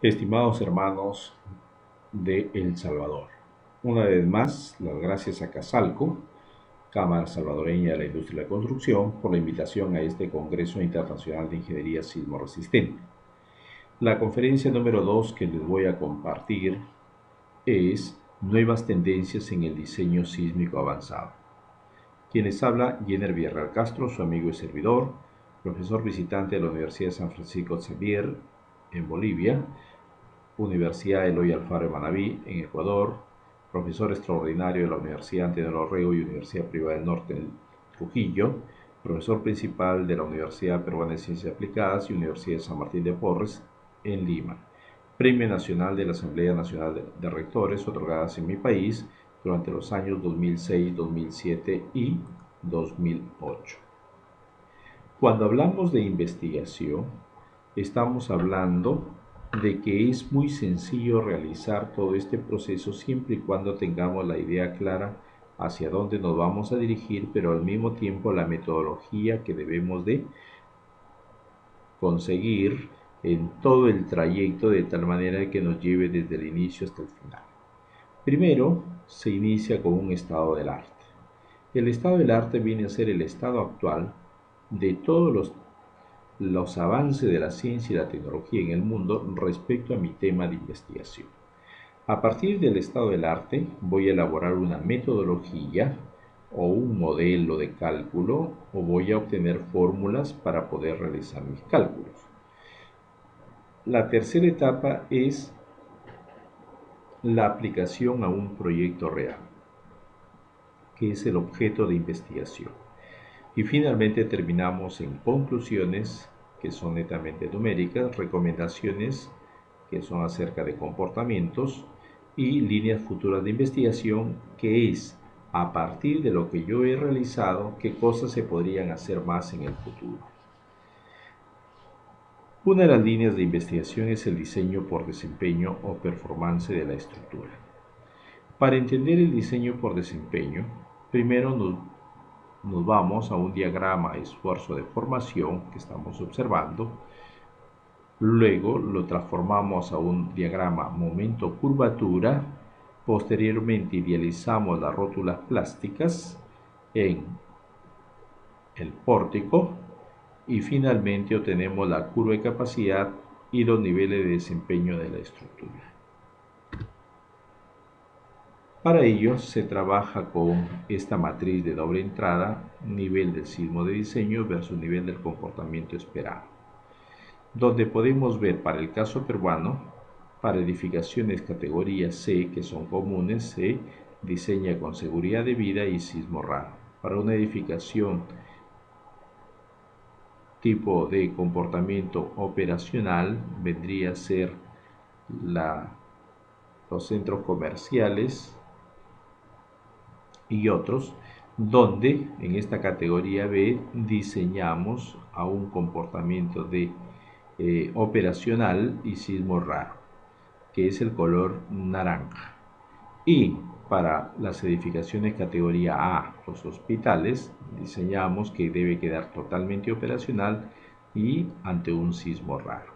Estimados hermanos de El Salvador, una vez más, las gracias a Casalco, Cámara Salvadoreña de la Industria de la Construcción, por la invitación a este Congreso Internacional de Ingeniería Sismo Resistente. La conferencia número 2 que les voy a compartir es Nuevas tendencias en el diseño sísmico avanzado. Quien les habla, Jenner Villarreal Castro, su amigo y servidor, profesor visitante de la Universidad de San Francisco Xavier en Bolivia, Universidad Eloy Alfaro de Manabí, en Ecuador, profesor extraordinario de la Universidad Antenor Orrego y Universidad Privada del Norte en Trujillo, profesor principal de la Universidad Peruana de Ciencias Aplicadas y Universidad de San Martín de Porres en Lima, Premio Nacional de la Asamblea Nacional de Rectores otorgadas en mi país durante los años 2006, 2007 y 2008. Cuando hablamos de investigación, estamos hablando de que es muy sencillo realizar todo este proceso siempre y cuando tengamos la idea clara hacia dónde nos vamos a dirigir, pero al mismo tiempo la metodología que debemos de conseguir en todo el trayecto de tal manera que nos lleve desde el inicio hasta el final. Primero, se inicia con un estado del arte. El estado del arte viene a ser el estado actual de todos los avances de la ciencia y la tecnología en el mundo respecto a mi tema de investigación. A partir del estado del arte voy a elaborar una metodología o un modelo de cálculo o voy a obtener fórmulas para poder realizar mis cálculos. La tercera etapa es la aplicación a un proyecto real, que es el objeto de investigación. Y finalmente terminamos en conclusiones, que son netamente numéricas, recomendaciones, que son acerca de comportamientos, y líneas futuras de investigación, que es a partir de lo que yo he realizado, qué cosas se podrían hacer más en el futuro. Una de las líneas de investigación es el diseño por desempeño o performance de la estructura. Para entender el diseño por desempeño, primero nos vamos a un diagrama esfuerzo de formación que estamos observando, luego lo transformamos a un diagrama momento curvatura, posteriormente idealizamos las rótulas plásticas en el pórtico y finalmente obtenemos la curva de capacidad y los niveles de desempeño de la estructura. Para ello se trabaja con esta matriz de doble entrada, nivel del sismo de diseño versus nivel del comportamiento esperado, donde podemos ver para el caso peruano, para edificaciones categoría C que son comunes, se diseña con seguridad debida y sismo raro. Para una edificación tipo de comportamiento operacional vendría a ser los centros comerciales y otros, donde en esta categoría B diseñamos a un comportamiento de operacional y sismo raro, que es el color naranja. Y para las edificaciones categoría A, los hospitales, diseñamos que debe quedar totalmente operacional y ante un sismo raro.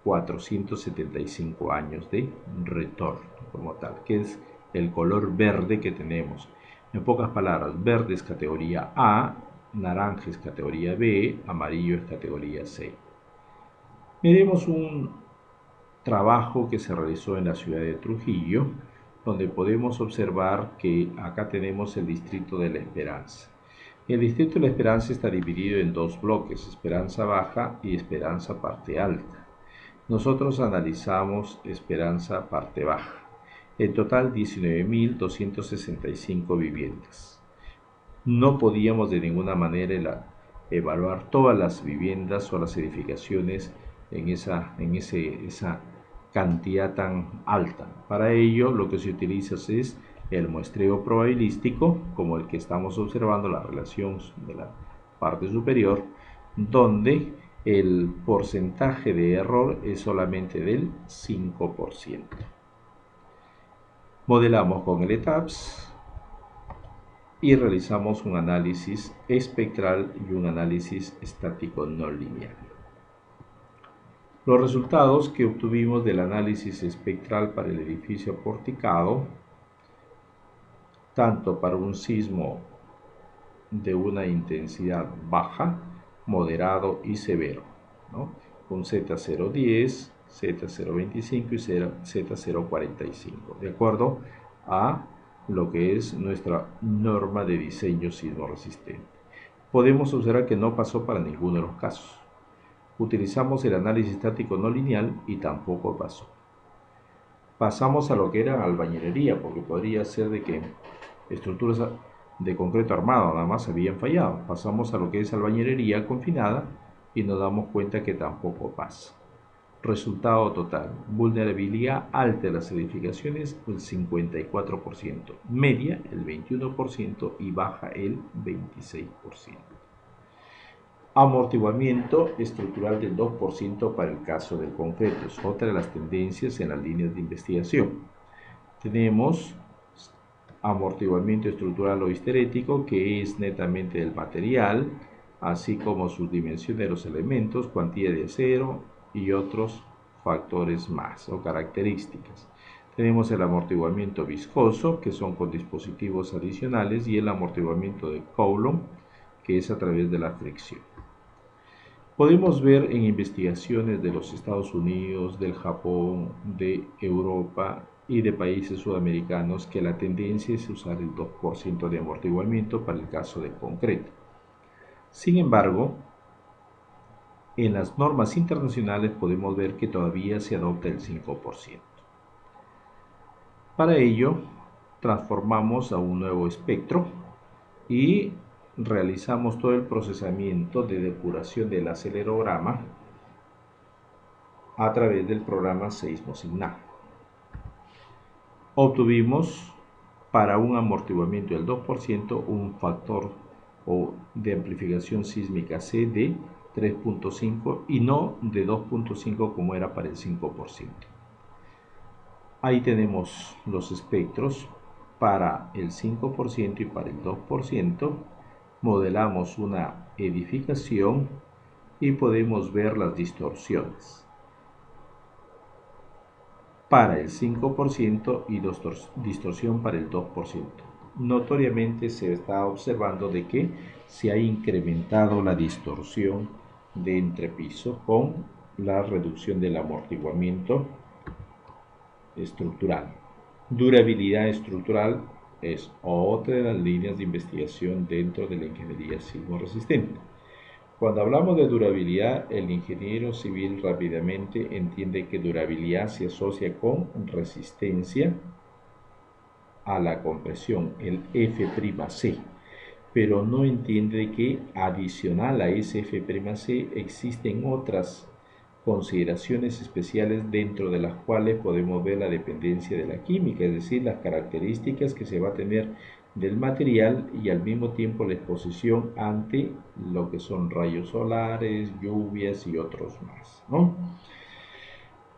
475 años de retorno como tal, que es el color verde que tenemos. En pocas palabras, verde es categoría A, naranja es categoría B, amarillo es categoría C. Miremos un trabajo que se realizó en la ciudad de Trujillo, donde podemos observar que acá tenemos el distrito de La Esperanza. El distrito de La Esperanza está dividido en dos bloques, Esperanza Baja y Esperanza Parte Alta. Nosotros analizamos Esperanza Parte Baja. En total 19.265 viviendas. No podíamos de ninguna manera evaluar todas las viviendas o las edificaciones en esa cantidad tan alta. Para ello lo que se utiliza es el muestreo probabilístico, como el que estamos observando, la relación de la parte superior, donde el porcentaje de error es solamente del 5%. Modelamos con el ETABS y realizamos un análisis espectral y un análisis estático no lineal. Los resultados que obtuvimos del análisis espectral para el edificio porticado, tanto para un sismo de una intensidad baja, moderado y severo, ¿no? Un Z010, Z025 y Z045, de acuerdo a lo que es nuestra norma de diseño sismo resistente. Podemos observar que no pasó para ninguno de los casos. Utilizamos el análisis estático no lineal y tampoco pasó. Pasamos a lo que era albañilería, porque podría ser de que estructuras de concreto armado nada más habían fallado. Pasamos a lo que es albañilería confinada y nos damos cuenta que tampoco pasa. Resultado total: vulnerabilidad alta de las edificaciones el 54%, media el 21% y baja el 26%. Amortiguamiento estructural del 2% para el caso del concreto. Es otra de las tendencias en las líneas de investigación. Tenemos amortiguamiento estructural o histerético, que es netamente del material, así como sus dimensiones de los elementos, cuantía de acero y otros factores más o características. Tenemos el amortiguamiento viscoso, que son con dispositivos adicionales, y el amortiguamiento de Coulomb, que es a través de la fricción. Podemos ver en investigaciones de los Estados Unidos, del Japón, de Europa y de países sudamericanos que la tendencia es usar el 2% de amortiguamiento para el caso de concreto. Sin embargo, en las normas internacionales podemos ver que todavía se adopta el 5%. Para ello, transformamos a un nuevo espectro y realizamos todo el procesamiento de depuración del acelerograma a través del programa Seismosignal. Obtuvimos para un amortiguamiento del 2% un factor de amplificación sísmica C de 3.5 y no de 2.5 como era para el 5%. Ahí tenemos los espectros para el 5% y para el 2%. Modelamos una edificación y podemos ver las distorsiones para el 5% y distorsión para el 2%. Notoriamente se está observando de que se ha incrementado la distorsión de entrepiso con la reducción del amortiguamiento estructural. Durabilidad estructural es otra de las líneas de investigación dentro de la ingeniería sismo resistente. Cuando hablamos de durabilidad, el ingeniero civil rápidamente entiende que durabilidad se asocia con resistencia a la compresión, el F'C, pero no entiende que adicional a ese F'C existen otras consideraciones especiales dentro de las cuales podemos ver la dependencia de la química, es decir, las características que se va a tener del material y al mismo tiempo la exposición ante lo que son rayos solares, lluvias y otros más, ¿no?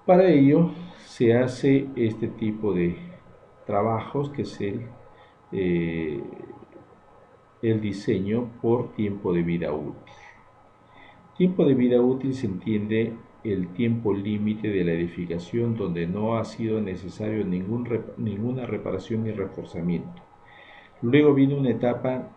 Para ello se hace este tipo de trabajos, que es el diseño por tiempo de vida útil. Tiempo de vida útil se entiende el tiempo límite de la edificación donde no ha sido necesario ninguna reparación y reforzamiento. Luego viene una etapa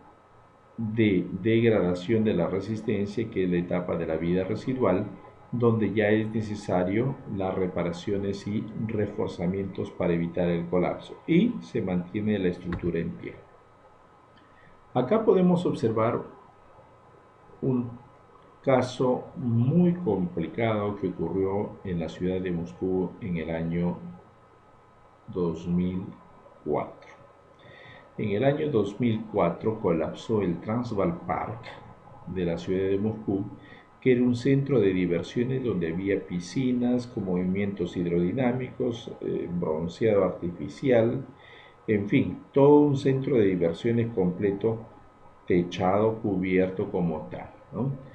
de degradación de la resistencia, que es la etapa de la vida residual, donde ya es necesario las reparaciones y reforzamientos para evitar el colapso y se mantiene la estructura en pie. Acá podemos observar un caso muy complicado que ocurrió en la ciudad de Moscú en el año 2004. En el año 2004 colapsó el Transvaal Park de la ciudad de Moscú, que era un centro de diversiones donde había piscinas con movimientos hidrodinámicos, bronceado artificial, en fin, todo un centro de diversiones completo, techado, cubierto como tal, ¿no?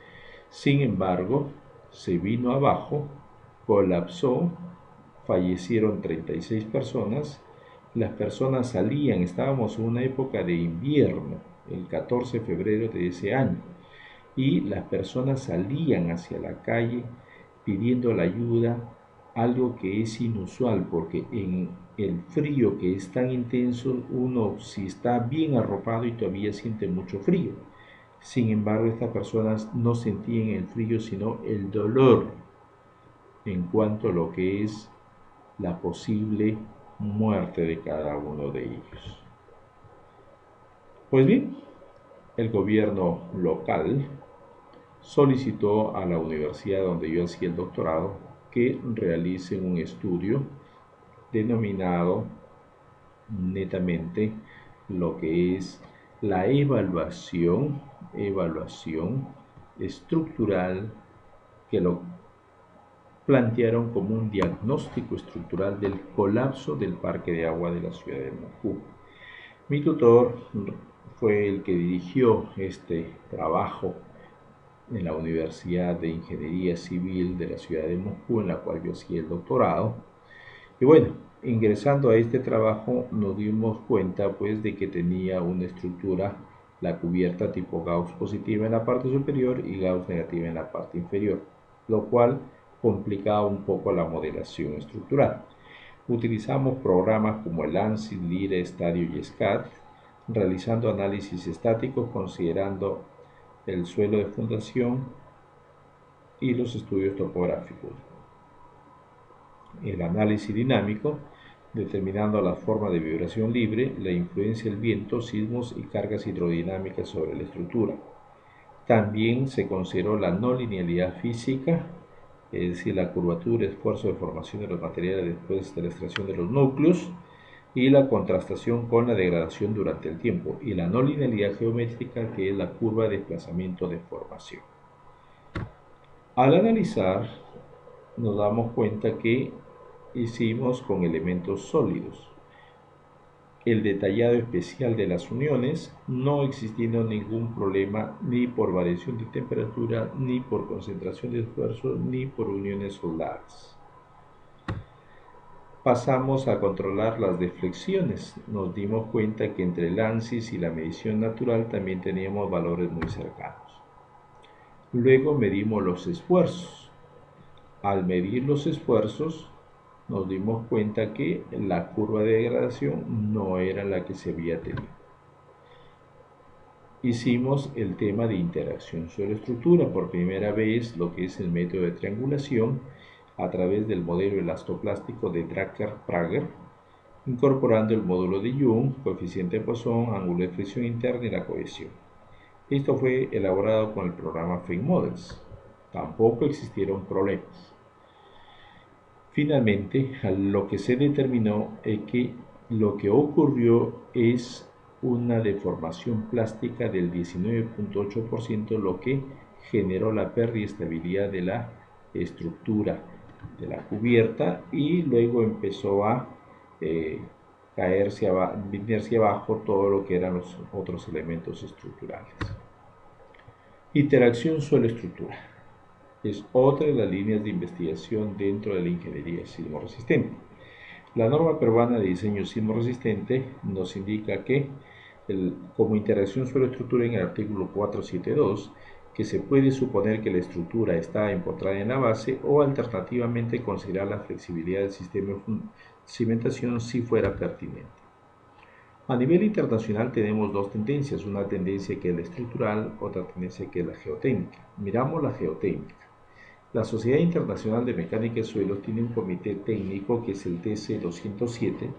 Sin embargo, se vino abajo, colapsó, fallecieron 36 personas. Las personas salían, estábamos en una época de invierno, el 14 de febrero de ese año, y las personas salían hacia la calle pidiendo la ayuda, algo que es inusual porque en el frío que es tan intenso, uno si está bien arropado y todavía siente mucho frío. Sin embargo, estas personas no sentían el frío, sino el dolor en cuanto a lo que es la posible muerte de cada uno de ellos. Pues bien, el gobierno local solicitó a la universidad donde yo hacía el doctorado que realicen un estudio denominado netamente lo que es la evaluación estructural, que lo plantearon como un diagnóstico estructural del colapso del parque de agua de la ciudad de Moscú. Mi tutor fue el que dirigió este trabajo en la Universidad de Ingeniería Civil de la ciudad de Moscú, en la cual yo hacía el doctorado. Y bueno, ingresando a este trabajo nos dimos cuenta pues de que tenía una estructura, la cubierta tipo Gauss positiva en la parte superior y Gauss negativa en la parte inferior, lo cual complicaba un poco la modelación estructural. Utilizamos programas como el ANSYS, LIRE, Stadio y SCAD, realizando análisis estáticos considerando el suelo de fundación y los estudios topográficos. El análisis dinámico, determinando la forma de vibración libre, la influencia del viento, sismos y cargas hidrodinámicas sobre la estructura. También se consideró la no linealidad física, es decir, la curvatura, esfuerzo de formación de los materiales después de la extracción de los núcleos, y la contrastación con la degradación durante el tiempo, y la no linealidad geométrica, que es la curva de desplazamiento de formación. Al analizar, nos damos cuenta que hicimos con elementos sólidos. El detallado especial de las uniones, no existiendo ningún problema ni por variación de temperatura, ni por concentración de esfuerzo, ni por uniones soldadas. Pasamos a controlar las deflexiones. Nos dimos cuenta que entre el ANSYS y la medición natural también teníamos valores muy cercanos. Luego medimos los esfuerzos. Al medir los esfuerzos, nos dimos cuenta que la curva de degradación no era la que se había tenido. Hicimos el tema de interacción suelo-estructura, por primera vez lo que es el método de triangulación a través del modelo elastoplástico de Drucker-Prager, incorporando el módulo de Young, coeficiente de Poisson, ángulo de fricción interna y la cohesión. Esto fue elaborado con el programa Fake Models. Tampoco existieron problemas. Finalmente, lo que se determinó es que lo que ocurrió es una deformación plástica del 19.8%, lo que generó la pérdida de estabilidad de la estructura de la cubierta y luego empezó a venirse abajo todo lo que eran los otros elementos estructurales. Interacción suelo-estructura es otra de las líneas de investigación dentro de la ingeniería sismo resistente. La norma peruana de diseño sismo resistente nos indica que como interacción suelo-estructura en el artículo 472, que se puede suponer que la estructura está empotrada en la base o alternativamente considerar la flexibilidad del sistema de cimentación si fuera pertinente. A nivel internacional tenemos dos tendencias, una tendencia que es la estructural, otra tendencia que es la geotécnica. Miramos la geotécnica. La Sociedad Internacional de Mecánica de Suelos tiene un comité técnico que es el TC207,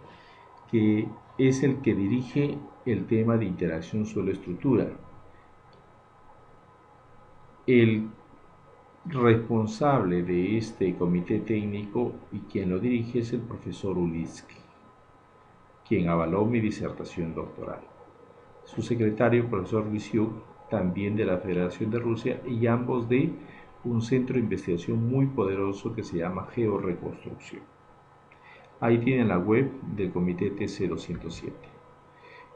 que es el que dirige el tema de interacción suelo-estructura. El responsable de este comité técnico y quien lo dirige es el profesor Uliski, quien avaló mi disertación doctoral. Su secretario, el profesor Lisiuk, también de la Federación de Rusia, y ambos de un centro de investigación muy poderoso que se llama Georreconstrucción. Ahí tienen la web del comité TC207.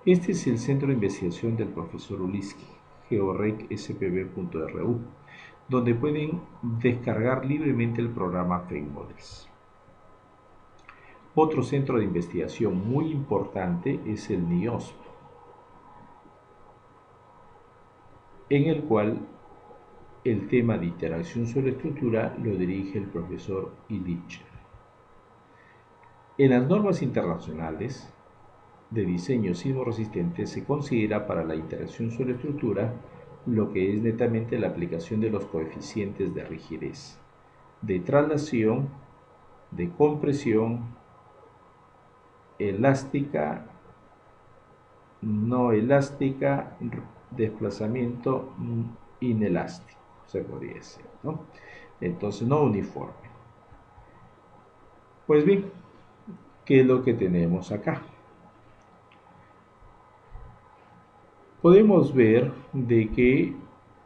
Este es el centro de investigación del profesor Uliski, georrecspb.ru, donde pueden descargar libremente el programa Fake Models. Otro centro de investigación muy importante es el NIOSP, en el cual el tema de interacción sobre estructura lo dirige el profesor Illich. En las normas internacionales de diseño sismoresistente se considera para la interacción sobre estructura lo que es netamente la aplicación de los coeficientes de rigidez, de traslación, de compresión, elástica, no elástica, desplazamiento inelástico, se podría decir, ¿no? Entonces, no uniforme. Pues bien, ¿qué es lo que tenemos acá? Podemos ver de que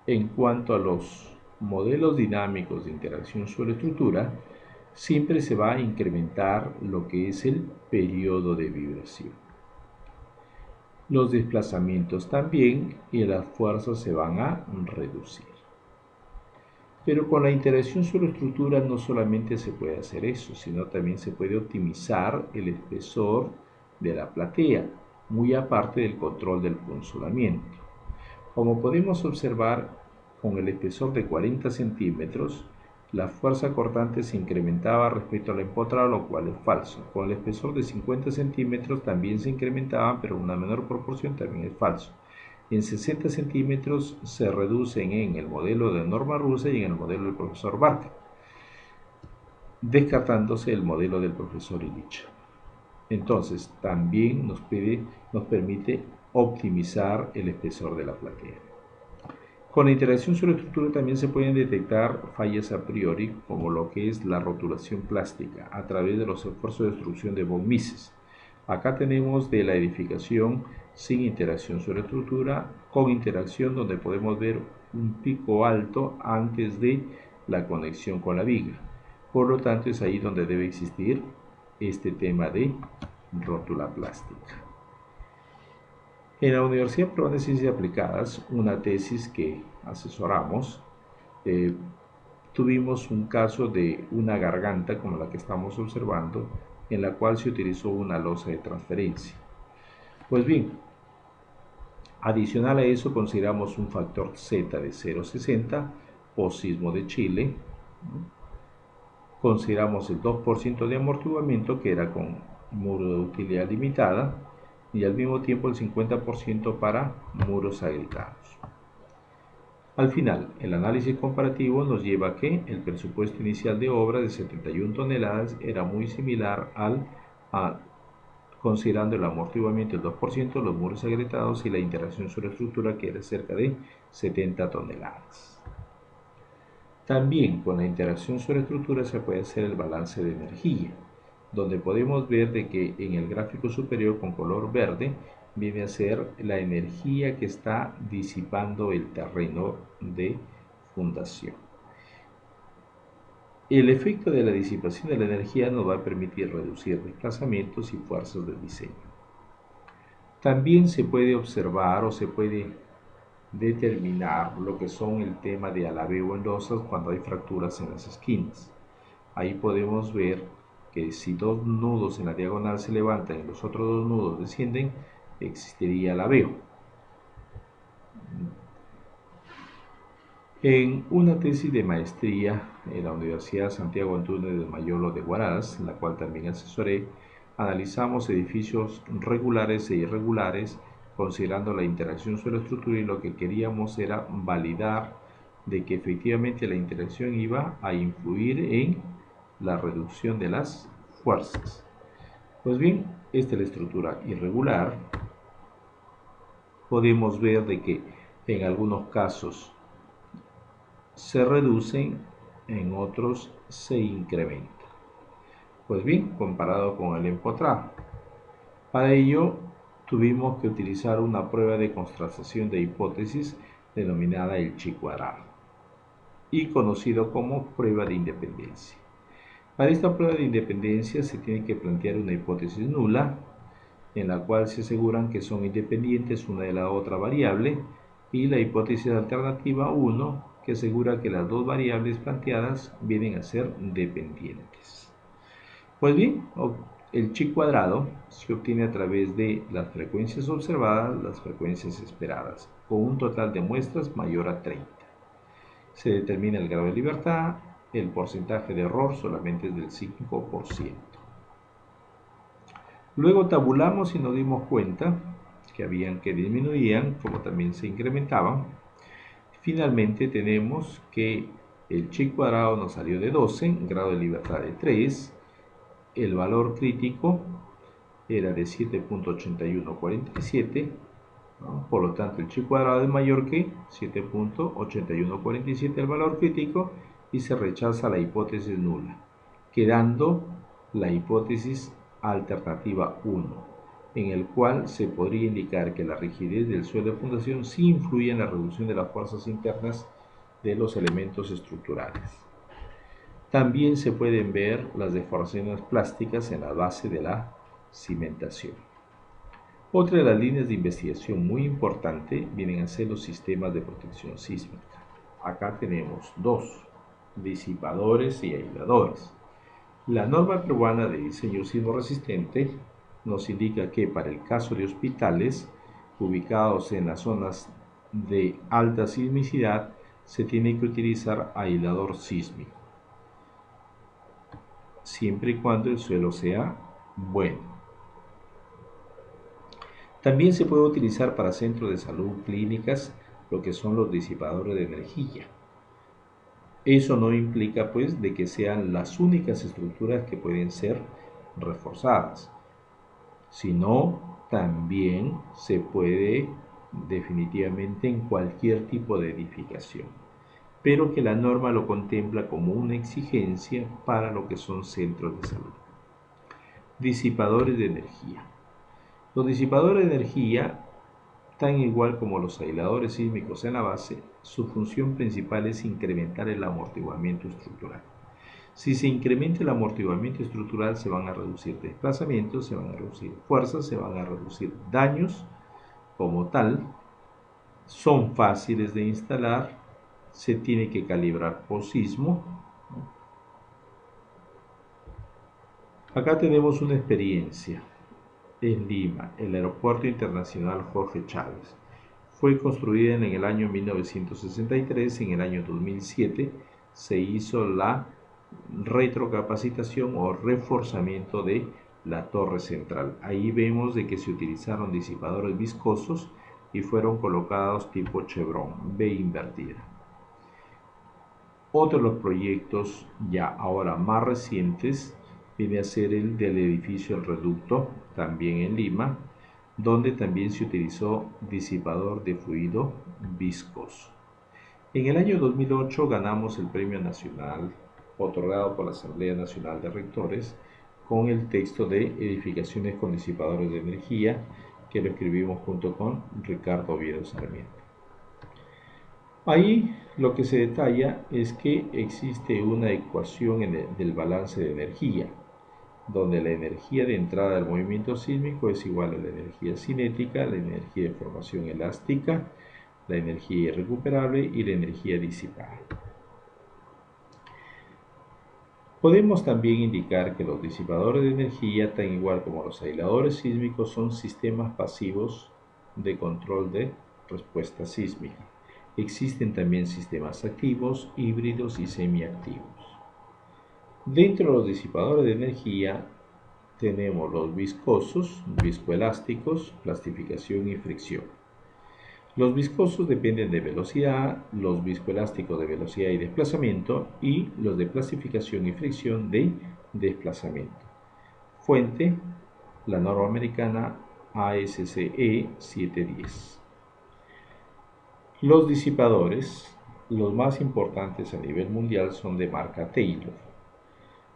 en cuanto a los modelos dinámicos de interacción sobre estructura, siempre se va a incrementar lo que es el periodo de vibración. Los desplazamientos también y las fuerzas se van a reducir. Pero con la interacción sobre estructura no solamente se puede hacer eso, sino también se puede optimizar el espesor de la platea, muy aparte del control del punzonamiento. Como podemos observar, con el espesor de 40 centímetros, la fuerza cortante se incrementaba respecto al empotrado, lo cual es falso. Con el espesor de 50 centímetros también se incrementaban, pero en una menor proporción también es falso. En 60 centímetros se reducen en el modelo de norma rusa y en el modelo del profesor Barca, descartándose el modelo del profesor Illich. Entonces, también nos permite optimizar el espesor de la platea. Con la interacción sobre estructura también se pueden detectar fallas a priori, como lo que es la rotulación plástica, a través de los esfuerzos de destrucción de von Mises. Acá tenemos de la edificación sin interacción sobre estructura, con interacción, donde podemos ver un pico alto antes de la conexión con la viga. Por lo tanto, es ahí donde debe existir este tema de rótula plástica. En la Universidad Peruana de Ciencias Aplicadas, una tesis que asesoramos, tuvimos un caso de una garganta como la que estamos observando, en la cual se utilizó una losa de transferencia. Pues bien, adicional a eso consideramos un factor Z de 0,60 o sismo de Chile. Consideramos el 2% de amortiguamiento, que era con muro de utilidad limitada, y al mismo tiempo el 50% para muros agregados. Al final, el análisis comparativo nos lleva a que el presupuesto inicial de obra de 71 toneladas era muy similar considerando el amortiguamiento del 2%, los muros agregados y la interacción sobre estructura, que era cerca de 70 toneladas. También con la interacción sobre estructura se puede hacer el balance de energía, donde podemos ver de que en el gráfico superior con color verde viene a ser la energía que está disipando el terreno de fundación. El efecto de la disipación de la energía nos va a permitir reducir desplazamientos y fuerzas del diseño. También se puede observar o se puede determinar lo que son el tema de alabeo en losas cuando hay fracturas en las esquinas. Ahí podemos ver que si dos nudos en la diagonal se levantan y los otros dos nudos descienden, existiría alabeo. En una tesis de maestría en la Universidad Santiago Antúnez de Mayolo de Huaraz, la cual también asesoré, analizamos edificios regulares e irregulares considerando la interacción sobre la estructura, y lo que queríamos era validar de que efectivamente la interacción iba a influir en la reducción de las fuerzas. Pues bien, esta es la estructura irregular. Podemos ver de que en algunos casos se reducen, en otros se incrementan. Pues bien, comparado con el empotrado. Para ello tuvimos que utilizar una prueba de contrastación de hipótesis denominada el chi cuadrado y conocido como prueba de independencia. Para esta prueba de independencia se tiene que plantear una hipótesis nula, en la cual se aseguran que son independientes una de la otra variable, y la hipótesis alternativa 1, que asegura que las dos variables planteadas vienen a ser dependientes. Pues bien, el chi cuadrado se obtiene a través de las frecuencias observadas, las frecuencias esperadas, con un total de muestras mayor a 30. Se determina el grado de libertad, el porcentaje de error solamente es del 5%. Luego tabulamos y nos dimos cuenta que habían que disminuían, como también se incrementaban. Finalmente tenemos que el chi cuadrado nos salió de 12, grado de libertad de 3, el valor crítico era de 7.8147, ¿no? Por lo tanto el chi cuadrado es mayor que 7.8147 el valor crítico y se rechaza la hipótesis nula, quedando la hipótesis alternativa 1, en el cual se podría indicar que la rigidez del suelo de fundación sí influye en la reducción de las fuerzas internas de los elementos estructurales. También se pueden ver las deformaciones plásticas en la base de la cimentación. Otra de las líneas de investigación muy importante vienen a ser los sistemas de protección sísmica. Acá tenemos dos, disipadores y aisladores. La norma peruana de diseño sismo resistente nos indica que para el caso de hospitales ubicados en las zonas de alta sismicidad se tiene que utilizar aislador sísmico, siempre y cuando el suelo sea bueno. También se puede utilizar para centros de salud, clínicas, lo que son los disipadores de energía. Eso no implica pues de que sean las únicas estructuras que pueden ser reforzadas, sino también se puede definitivamente en cualquier tipo de edificación, pero que la norma lo contempla como una exigencia para lo que son centros de salud. Disipadores de energía. Los disipadores de energía, tan igual como los aisladores sísmicos en la base, su función principal es incrementar el amortiguamiento estructural. Si se incrementa el amortiguamiento estructural, se van a reducir desplazamientos, se van a reducir fuerzas, se van a reducir daños como tal. Son fáciles de instalar, se tiene que calibrar por sismo. Acá tenemos una experiencia en Lima, el Aeropuerto Internacional Jorge Chávez. Fue construida en el año 1963, en el año 2007 se hizo la retrocapacitación o reforzamiento de la torre central. Ahí vemos de que se utilizaron disipadores viscosos y fueron colocados tipo chevron, V invertida. Otro de los proyectos ya ahora más recientes viene a ser el del edificio El Reducto, también en Lima, donde también se utilizó disipador de fluido viscoso. En el año 2008 ganamos el Premio Nacional otorgado por la Asamblea Nacional de Rectores con el texto de edificaciones con disipadores de energía, que lo escribimos junto con Ricardo Oviedo Sarmiento. Ahí lo que se detalla es que existe una ecuación del balance de energía, donde la energía de entrada del movimiento sísmico es igual a la energía cinética, la energía de formación elástica, la energía irrecuperable y la energía disipada. Podemos también indicar que los disipadores de energía, tan igual como los aisladores sísmicos, son sistemas pasivos de control de respuesta sísmica. Existen también sistemas activos, híbridos y semiactivos. Dentro de los disipadores de energía tenemos los viscosos, viscoelásticos, plastificación y fricción. Los viscosos dependen de velocidad, los viscoelásticos de velocidad y desplazamiento y los de plastificación y fricción de desplazamiento. Fuente, la norma americana ASCE 710. Los disipadores, los más importantes a nivel mundial, son de marca Taylor.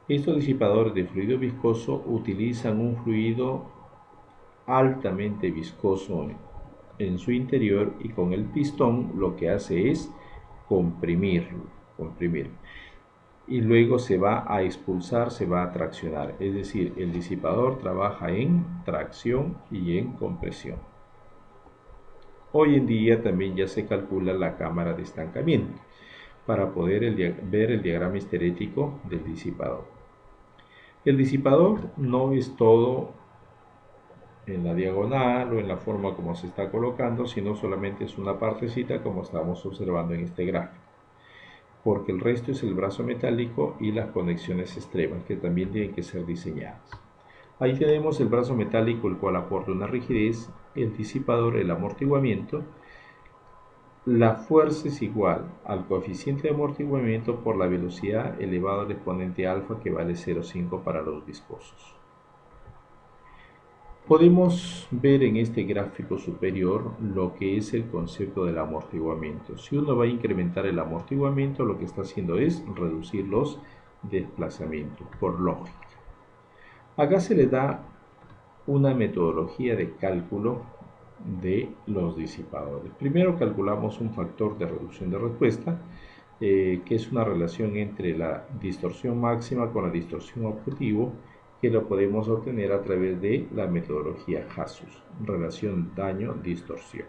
Estos disipadores de fluido viscoso utilizan un fluido altamente viscoso en su interior y con el pistón lo que hace es comprimir y luego se va a expulsar, se va a traccionar, es decir, el disipador trabaja en tracción y en compresión. Hoy en día también ya se calcula la cámara de estancamiento para poder ver el diagrama histerético del disipador. El disipador no es todo en la diagonal o en la forma como se está colocando, sino solamente es una partecita como estamos observando en este gráfico. porque el resto es el brazo metálico y las conexiones extremas que también tienen que ser diseñadas. Ahí tenemos el brazo metálico, el cual aporta una rigidez, el disipador, el amortiguamiento. La fuerza es igual al coeficiente de amortiguamiento por la velocidad elevado al exponente alfa, que vale 0,5 para los viscosos. Podemos ver en este gráfico superior lo que es el concepto del amortiguamiento. Si uno va a incrementar el amortiguamiento, lo que está haciendo es reducir los desplazamientos, por lógica. Acá se le da una metodología de cálculo de los disipadores. Primero calculamos un factor de reducción de respuesta, que es una relación entre la distorsión máxima con la distorsión objetivo, que lo podemos obtener a través de la metodología HASUS, relación daño-distorsión.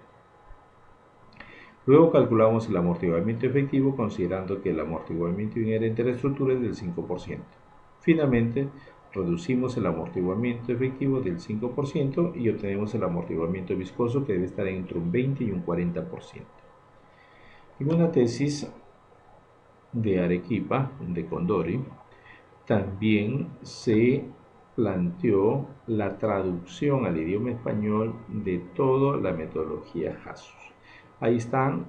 Luego calculamos el amortiguamiento efectivo, considerando que el amortiguamiento inherente a la estructura es del 5%. Finalmente, reducimos el amortiguamiento efectivo del 5% y obtenemos el amortiguamiento viscoso, que debe estar entre un 20 y un 40%. En una tesis de Arequipa, de Condori, también se planteó la traducción al idioma español de toda la metodología HASUS. Ahí están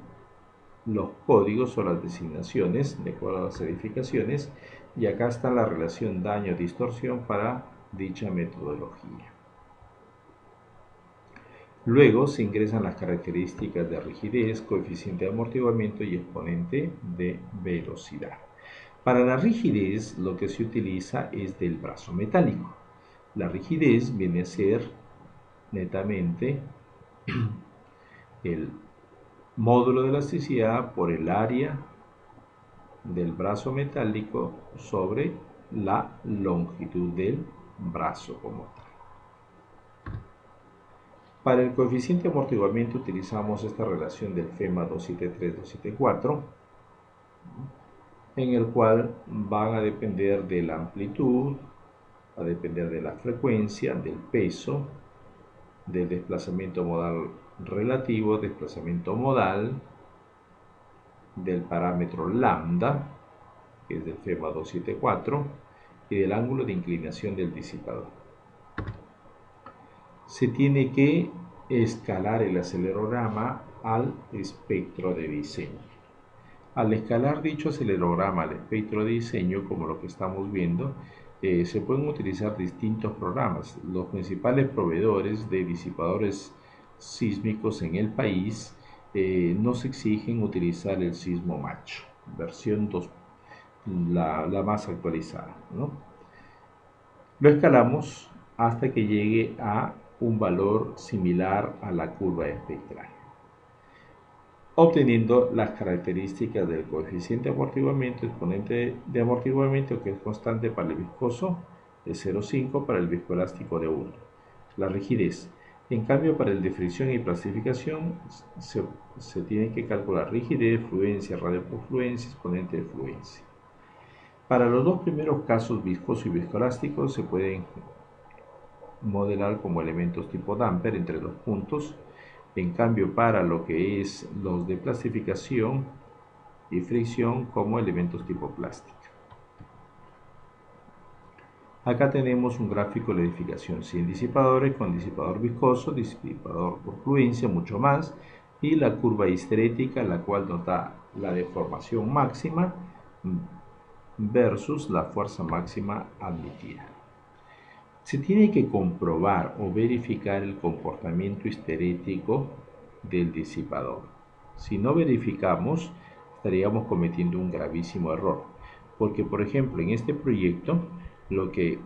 los códigos o las designaciones de acuerdo a las edificaciones, y acá está la relación daño-distorsión para dicha metodología. Luego se ingresan las características de rigidez, coeficiente de amortiguamiento y exponente de velocidad. Para la rigidez, lo que se utiliza es del brazo metálico. La rigidez viene a ser netamente el módulo de elasticidad por el área del brazo metálico sobre la longitud del brazo como tal. Para el coeficiente de amortiguamiento utilizamos esta relación del FEMA 273-274, en el cual van a depender de la amplitud, a depender de la frecuencia, del peso, del desplazamiento modal relativo, desplazamiento modal, del parámetro lambda, que es del FEMA 274, y del ángulo de inclinación del disipador. Se tiene que escalar el acelerograma al espectro de diseño. Al escalar dicho acelerograma al espectro de diseño, como lo que estamos viendo, se pueden utilizar distintos programas. Los principales proveedores de disipadores sísmicos en el país nos exigen utilizar el SismoMatch, versión 2, la más actualizada, ¿no? Lo escalamos hasta que llegue a un valor similar a la curva espectral, obteniendo las características del coeficiente de amortiguamiento, exponente de amortiguamiento, que es constante para el viscoso, de 0,5, para el viscoelástico de 1. La rigidez. En cambio, para el de fricción y plastificación se tiene que calcular rigidez, fluencia, radio por fluencia, exponente de fluencia. Para los dos primeros casos, viscoso y viscoelástico, se pueden modelar como elementos tipo damper entre dos puntos. En cambio, para lo que es los de plastificación y fricción, como elementos tipo plástica. Acá tenemos un gráfico de la edificación sin disipadores, con disipador viscoso, disipador por fluencia, mucho más, y la curva histerética, la cual nos da la deformación máxima versus la fuerza máxima admitida. Se tiene que comprobar o verificar el comportamiento histerético del disipador. Si no verificamos, estaríamos cometiendo un gravísimo error, porque por ejemplo en este proyecto lo que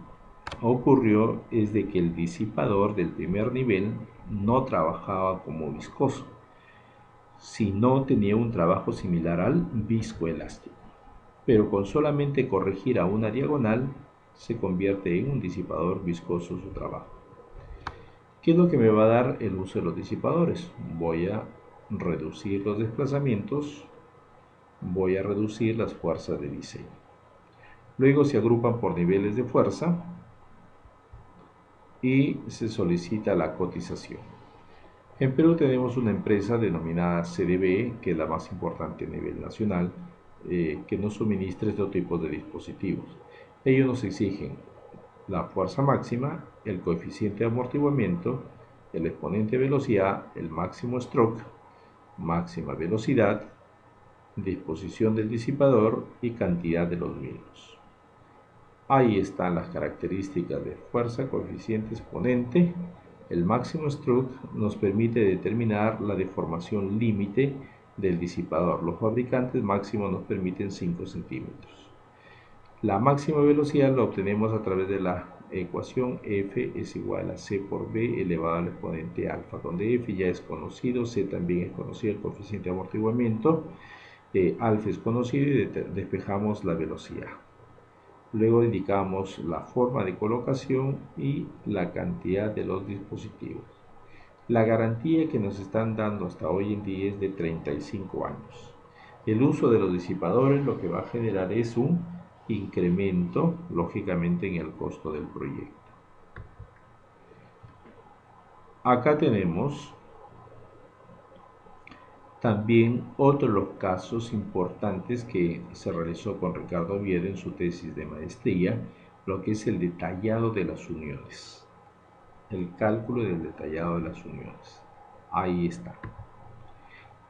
ocurrió es de que el disipador del primer nivel no trabajaba como viscoso, sino tenía un trabajo similar al viscoelástico, pero con solamente corregir a una diagonal se convierte en un disipador viscoso su trabajo. ¿Qué es lo que me va a dar el uso de los disipadores? Voy a reducir los desplazamientos, voy a reducir las fuerzas de diseño. Luego se agrupan por niveles de fuerza y se solicita la cotización. En Perú tenemos una empresa denominada CDB, que es la más importante a nivel nacional, que nos suministre estos tipos de dispositivos. Ellos nos exigen la fuerza máxima, el coeficiente de amortiguamiento, el exponente de velocidad, el máximo stroke, máxima velocidad, disposición del disipador y cantidad de los mismos. Ahí están las características de fuerza, coeficiente, exponente. El máximo stroke nos permite determinar la deformación límite del disipador. Los fabricantes máximos nos permiten 5 centímetros. La máxima velocidad la obtenemos a través de la ecuación F es igual a C por B elevado al exponente alfa, donde F ya es conocido, C también es conocido, el coeficiente de amortiguamiento, alfa es conocido y despejamos la velocidad. Luego indicamos la forma de colocación y la cantidad de los dispositivos. La garantía que nos están dando hasta hoy en día es de 35 años. El uso de los disipadores lo que va a generar es un incremento, lógicamente, en el costo del proyecto. Acá tenemos también otro de los casos importantes que se realizó con Ricardo Oviedo en su tesis de maestría, lo que es el detallado de las uniones. El cálculo del detallado de las uniones. Ahí está.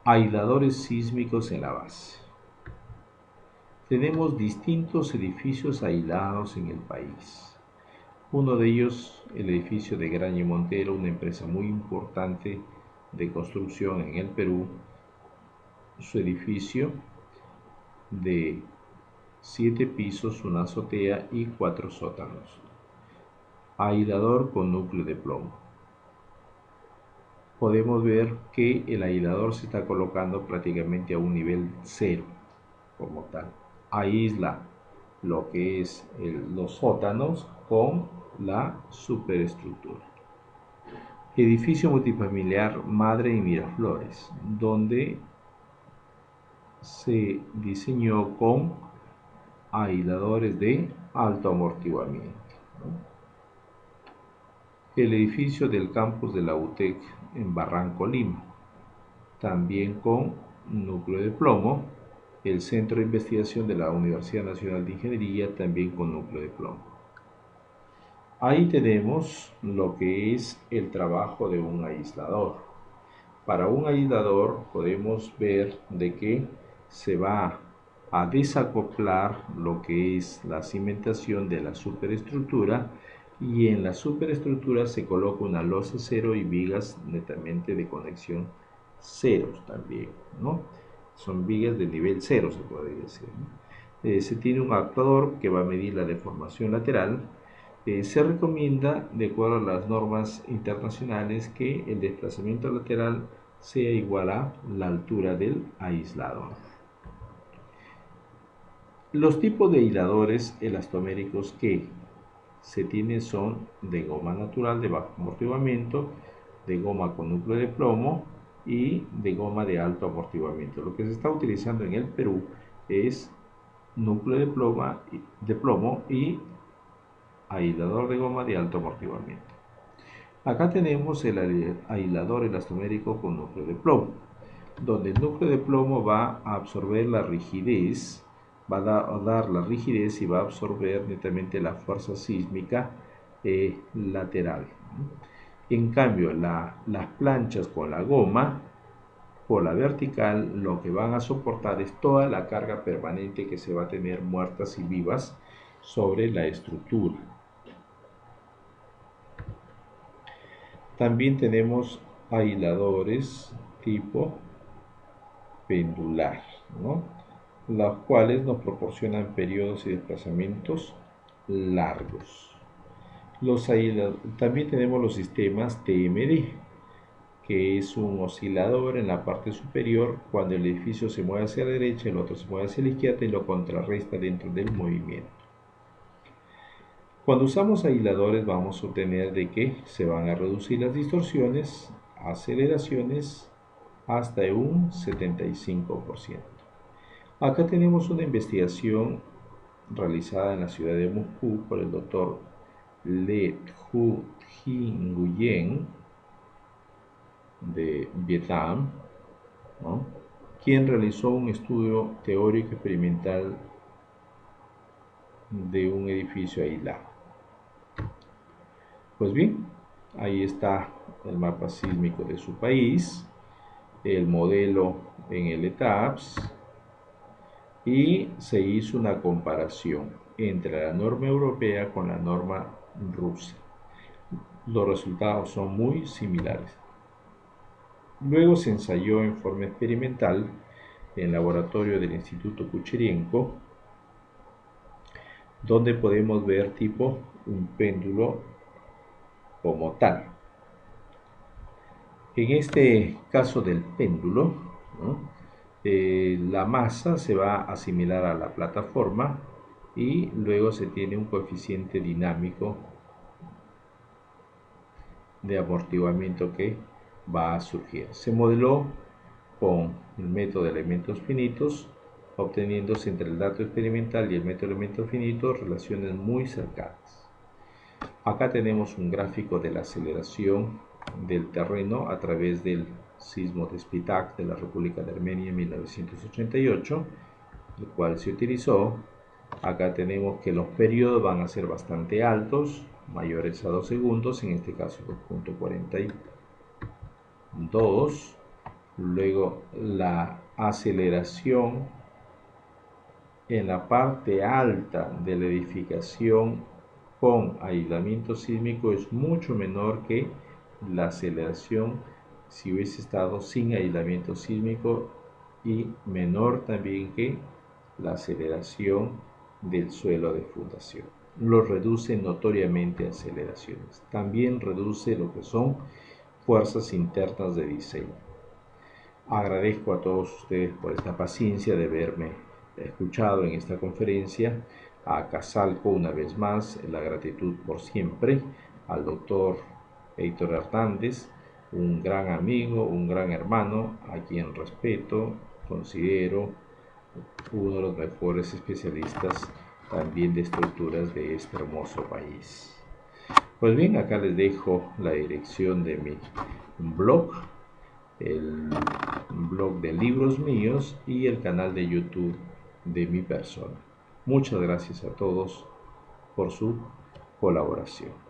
Aisladores sísmicos en la base. Tenemos distintos edificios aislados en el país. Uno de ellos, el edificio de Graña y Montero, una empresa muy importante de construcción en el Perú. Su edificio de 7 pisos, una azotea y 4 sótanos. Aislador con núcleo de plomo. Podemos ver que el aislador se está colocando prácticamente a un nivel 0 como tal. Aísla lo que es los sótanos con la superestructura. Edificio multifamiliar Madre y Miraflores, donde se diseñó con aisladores de alto amortiguamiento. El edificio del campus de la UTEC en Barranco, Lima, también con núcleo de plomo. El Centro de Investigación de la Universidad Nacional de Ingeniería, también con núcleo de plomo. Ahí tenemos lo que es el trabajo de un aislador. Para un aislador podemos ver de que se va a desacoplar lo que es la cimentación de la superestructura, y en la superestructura se coloca una losa cero y vigas netamente de conexión ceros también, ¿no? Son vigas de nivel cero, se puede decir, ¿no? Se tiene un actuador que va a medir la deformación lateral. Se recomienda, de acuerdo a las normas internacionales, que el desplazamiento lateral sea igual a la altura del aislador. Los tipos de aisladores elastoméricos que se tienen son de goma natural de bajo amortiguamiento, de goma con núcleo de plomo y de goma de alto amortiguamiento. Lo que se está utilizando en el Perú es núcleo de plomo y aislador de goma de alto amortiguamiento. Acá tenemos el aislador elastomérico con núcleo de plomo, donde el núcleo de plomo va a absorber la rigidez, va a dar la rigidez y va a absorber netamente la fuerza sísmica lateral. En cambio, las planchas con la goma, por la vertical, lo que van a soportar es toda la carga permanente que se va a tener muertas y vivas sobre la estructura. También tenemos aisladores tipo pendular, ¿no? Los cuales nos proporcionan periodos y desplazamientos largos. También tenemos los sistemas TMD, que es un oscilador en la parte superior. Cuando el edificio se mueve hacia la derecha, el otro se mueve hacia la izquierda y lo contrarresta dentro del movimiento. Cuando usamos aisladores vamos a obtener de que se van a reducir las distorsiones, aceleraciones hasta un 75%. Acá tenemos una investigación realizada en la ciudad de Moscú por el doctor Le Thu Nguyen de Vietnam, ¿no?, quien realizó un estudio teórico experimental de un edificio aislado. Pues bien, ahí está el mapa sísmico de su país, el modelo en el ETABS, y se hizo una comparación entre la norma europea con la norma rusa. Los resultados son muy similares. Luego se ensayó en forma experimental en el laboratorio del Instituto Kucherienko, donde podemos ver tipo un péndulo como tal. En este caso del péndulo, ¿no?, la masa se va a asimilar a la plataforma y luego se tiene un coeficiente dinámico de amortiguamiento que va a surgir. Se modeló con el método de elementos finitos, obteniéndose entre el dato experimental y el método de elementos finitos relaciones muy cercanas. Acá tenemos un gráfico de la aceleración del terreno a través del sismo de Spitak de la República de Armenia en 1988, el cual se utilizó. Acá tenemos que los periodos van a ser bastante altos, mayores a 2 segundos, en este caso 2.42. Luego la aceleración en la parte alta de la edificación con aislamiento sísmico es mucho menor que la aceleración si hubiese estado sin aislamiento sísmico, y menor también que la aceleración del suelo de fundación. Lo reduce notoriamente aceleraciones. También reduce lo que son fuerzas internas de diseño. Agradezco a todos ustedes por esta paciencia de verme escuchado en esta conferencia. A Casalco, una vez más, la gratitud por siempre. Al doctor Héctor Hernández, un gran amigo, un gran hermano, a quien respeto, considero uno de los mejores especialistas también de estructuras de este hermoso país. Pues bien, acá les dejo la dirección de mi blog, el blog de libros míos y el canal de YouTube de mi persona. Muchas gracias a todos por su colaboración.